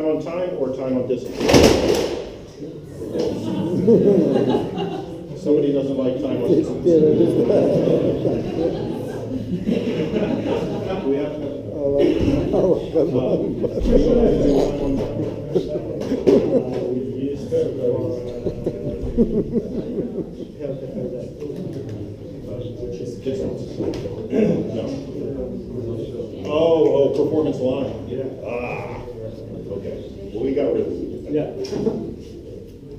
on time or time on distance? Somebody doesn't like time on distance. We have to. Oh, performance line. Yeah. Ah. Okay. Well, we got rid of it. Yeah.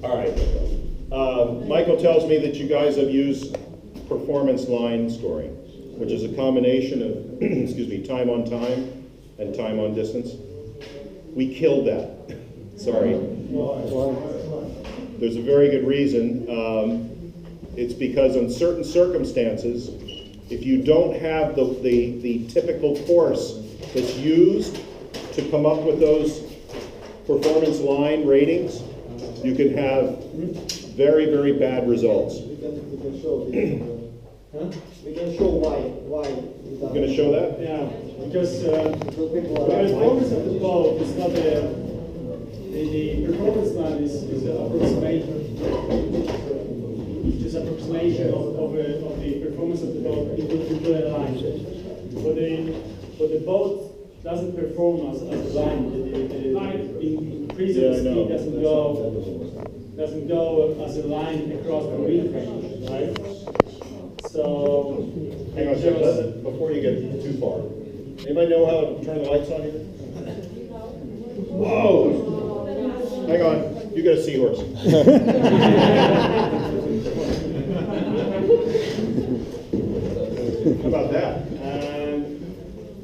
All right. Michael tells me that you guys have used performance line scoring, which is a combination of, excuse me, time on time and time on distance. We killed that. Sorry. There's a very good reason. It's because in certain circumstances, if you don't have the typical course that's used to come up with those performance line ratings, you can have very, very bad results. We can show this. We can show why. You're going to show that? Yeah, because the performance of the boat is not the performance line is approximation of the performance of the boat into a line. But the boat doesn't perform as a line. The line increases speed doesn't go as a line across the wind range, right? So Hang on a second, before you get too far. Anybody know how to turn the lights on here? Whoa! Hang on, you got a seahorse. How about that?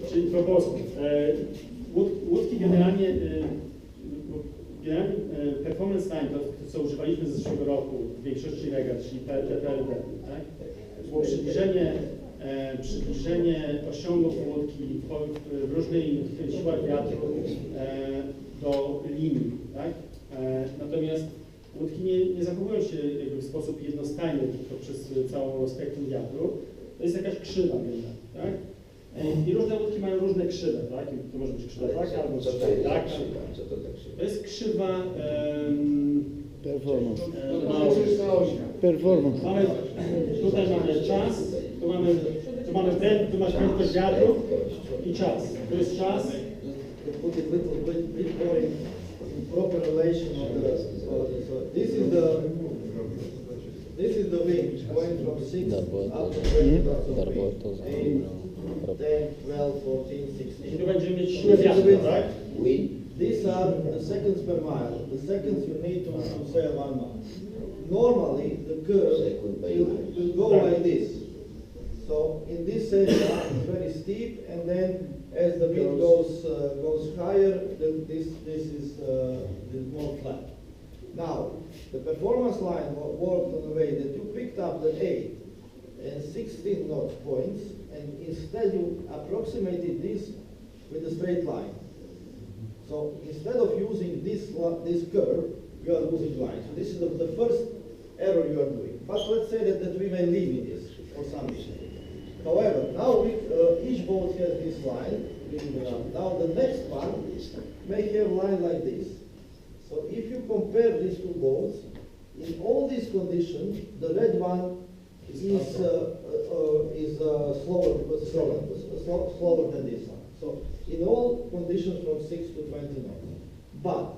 Czyli po prostu łódki generalnie performance line, to co używaliśmy z zeszłego roku w większości regat, czyli PPLD, tak? Było przybliżenie osiągów łódki w różnych siłach wiatru do linii, tak? Natomiast łódki nie zachowują się jakby w sposób jednostajny tylko przez całą spektrum wiatru. To jest jakaś krzywa jedna, tak? I różne łódki mają różne krzywe, tak? To może być krzywa taka albo krzywa taka. To jest krzywa Performance. Tutaj mamy czas, tu mamy ten, tu masz prędkość wiatru i czas. Tu jest czas. Put it little bit more in proper relation of the. So this is the wind going from 6 up to 20 knots of wind. 8, 10, 12, 14, 16. I tu będziemy mieć siłę wiatru, tak? These are the seconds per mile. The seconds you need to sail 1 mile. Normally, the curve will go like this. So in this area, it's very steep, and then as the wind goes higher, this is more flat. Now, the performance line worked in a way that you picked up the 8 and 16 knot points, and instead you approximated this with a straight line. So instead of using this curve, you are using line. So this is the first error you are doing. But let's say that we may leave in this for some reason. However, now each boat has this line. Now the next one may have a line like this. So if you compare these two boats, in all these conditions, the red one is slower than this one. So in all conditions from 6 to 20 knots. But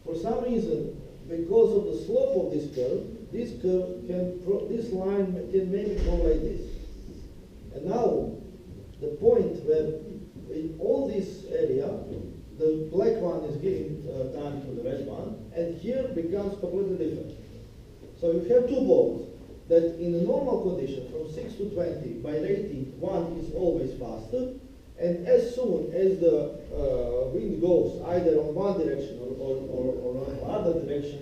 for some reason, because of the slope of this line can maybe go like this. And now the point where in all this area, the black one is giving time to the red one, and here becomes completely different. So you have two boats that in a normal condition from 6 to 20 by rating, one is always faster, and as soon as the wind goes either on one direction or on other direction,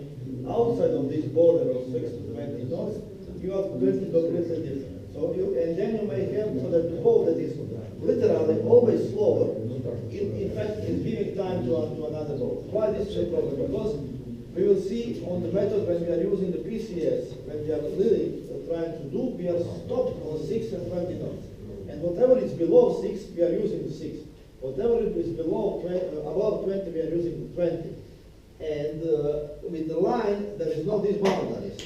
outside of this border of 6 to 20 knots, you are completely different. So and then you may have so that the boat that is literally always slower, in fact, is giving time to another boat. Why this is a problem? Because we will see on the method when we are using the PCS, when we are really trying to do, we are stopped on 6 and 20 knots. And whatever is below 6, we are using the 6. Whatever is below 20, above 20, we are using 20. And with the line, there is no these boundaries.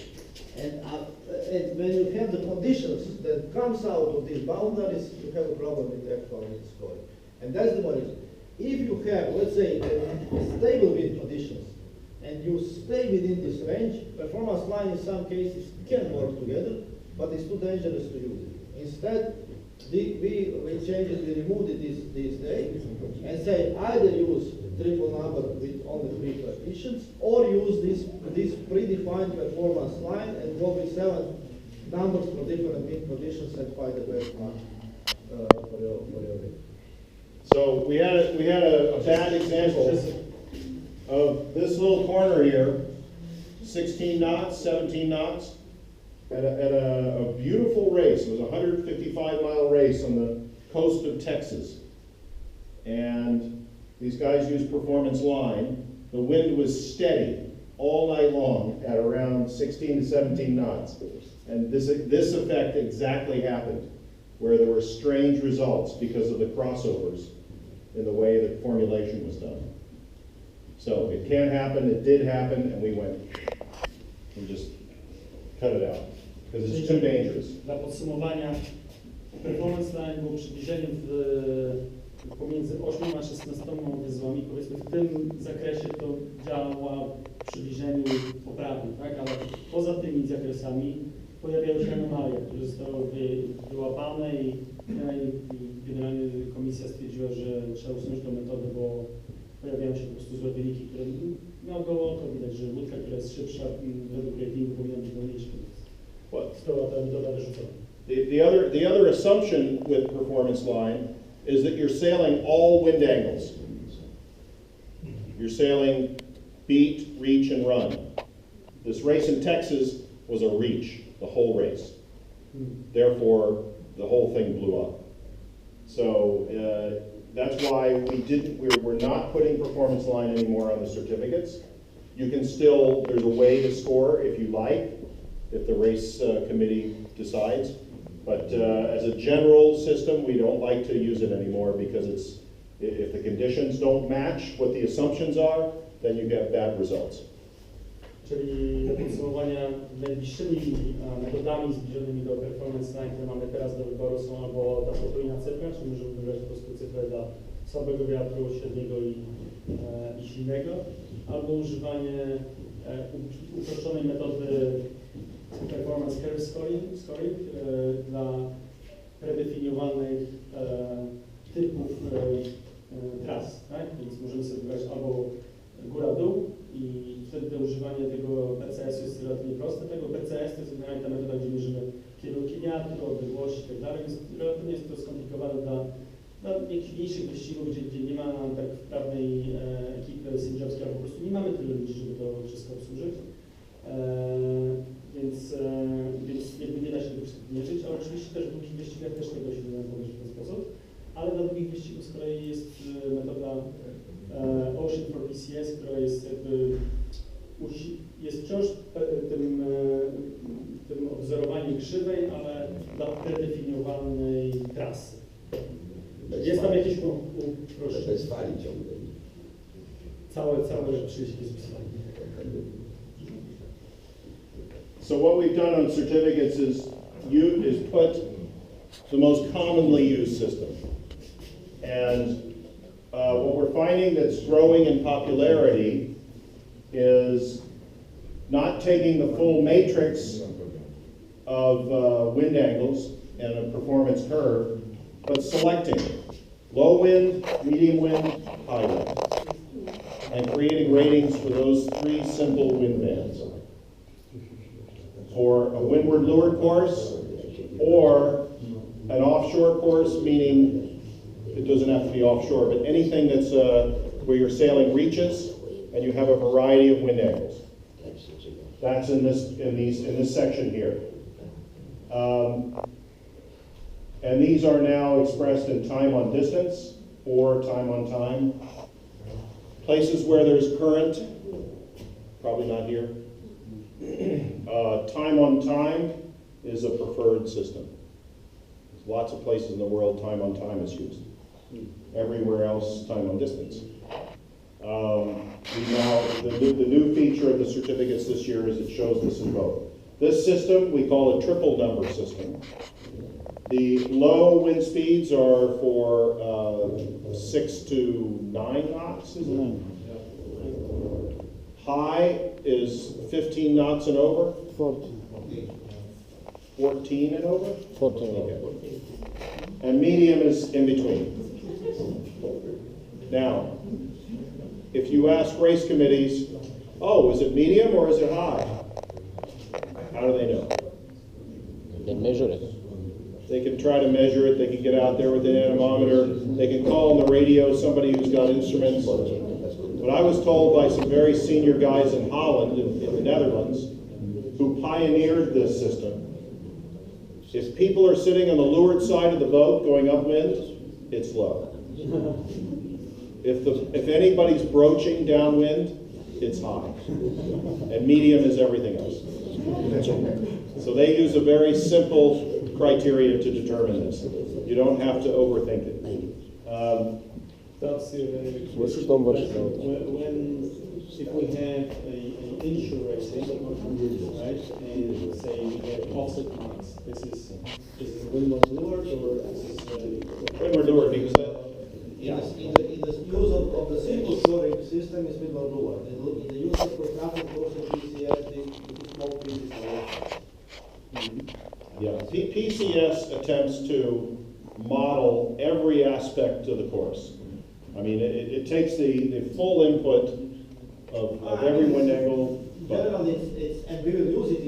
And when you have the conditions that comes out of these boundaries, you have a problem with actual wind scoring. And that's the one reason. If you have, let's say, a stable wind conditions, and you stay within this range, performance line in some cases can work together, but it's too dangerous to use it. Instead, we changed it, we removed it this day, and say either use triple number with only 3 coefficients, or use this predefined performance line and go with 7 numbers for different wind conditions and find the best one for your wind. So we had a bad example of this little corner here, 16 knots, 17 knots, at a beautiful race. It was a 155-mile race on the coast of Texas. And these guys used performance line. The wind was steady all night long at around 16 to 17 knots. And this effect exactly happened, where there were strange results because of the crossovers in the way the formulation was done. So it can happen, it did happen, and we went and just cut it out, because it's too dangerous. Dla podsumowania, performance line był przybliżeniem pomiędzy 8 a 16 wyzwami. Powiedzmy, w tym zakresie to działa w przybliżeniu poprawnie, tak? Ale poza tymi zakresami pojawiały się anomalie, które zostały wyłapane i generalnie komisja stwierdziła, że trzeba usunąć tę metodę, bo pojawiają się po prostu złe wyniki, które no goło oko widać, że łódka, która jest szybsza według ratingu powinna być wolniejsza. Została ta metoda wyrzucona. The other assumption with performance line is that you're sailing all wind angles. You're sailing beat, reach, and run. This race in Texas was a reach, the whole race. Therefore, the whole thing blew up. So that's why we're not putting performance line anymore on the certificates. You can still, there's a way to score if you like, if the race committee decides. But as a general system, we don't like to use it anymore because if the conditions don't match what the assumptions are, then you get bad results. Czyli do podsumowania najbliższymi metodami zbliżonymi do performance line, które mamy teraz do wyboru, są albo ta potrójna cyfra, czyli możemy wybrać po prostu cyfrę dla słabego wiatru, średniego i silnego, albo używanie uproszczonej metody performance curve scoring dla predefiniowanych typów tras, tak? Więc możemy sobie wybrać albo góra-dół i wtedy używanie tego PCS jest relatywnie proste. Tego PCS to jest generalnie ta metoda, gdzie mierzymy kierunki wiatru, odległości i tak dalej, więc relatywnie jest to skomplikowane dla jakichś mniejszych wyścigów, gdzie nie ma tak wprawnej ekipy sędziowskiej, albo po prostu nie mamy tyle ludzi, żeby to wszystko obsłużyć. Więc jakby nie da się tego wszystkiego mierzyć, ale oczywiście też w długich wyścigach też tego się nie da pomierzyć w ten sposób. Ale dla długich wyścigów z kolei jest metoda Ocean for PCS, która jest jakby jest wciąż tym odwzorowaniem krzywej, ale dla predefiniowanej trasy. Jest tam jakieś uproszczenie. Bez fali ciągle. Całe rzeczy jest bez fali. So what we've done on certificates is put the most commonly used system. And what we're finding that's growing in popularity is not taking the full matrix of wind angles and a performance curve, but selecting low wind, medium wind, high wind, and creating ratings for those 3 simple wind bands. For a windward leeward course, or an offshore course, meaning it doesn't have to be offshore, but anything that's where you're sailing reaches and you have a variety of wind angles. That's in this section here. And these are now expressed in time on distance or time on time. Places where there's current, probably not here. Time on time is a preferred system. There's lots of places in the world time on time is used. everywhere else time on distance. The new feature of the certificates this year is it shows this in both. This system, we call a triple number system. The low wind speeds are for 6 to 9 knots, is it? High is 15 knots and over? 14 and over? 14. Okay. And medium is in between. Now, if you ask race committees, oh, is it medium or is it high? How do they know? They measure it. They can try to measure it, they can get out there with an anemometer, they can call on the radio somebody who's got instruments. But I was told by some very senior guys in Holland, in the Netherlands, who pioneered this system, if people are sitting on the leeward side of the boat going upwind, it's low. If anybody's broaching downwind, it's high. And medium is everything else. So they use a very simple criteria to determine this. You don't have to overthink it. That's If we have an inshore racing, right, and say we have offset marks, this is windward leeward or this is Windward leeward, because In the use of the simple scoring system is windward leeward. In the use of traffic course and PCS, the small pieces are PCS attempts to model every aspect of the course. I mean, it takes the full input of every wind angle. Generally, it's and we will use it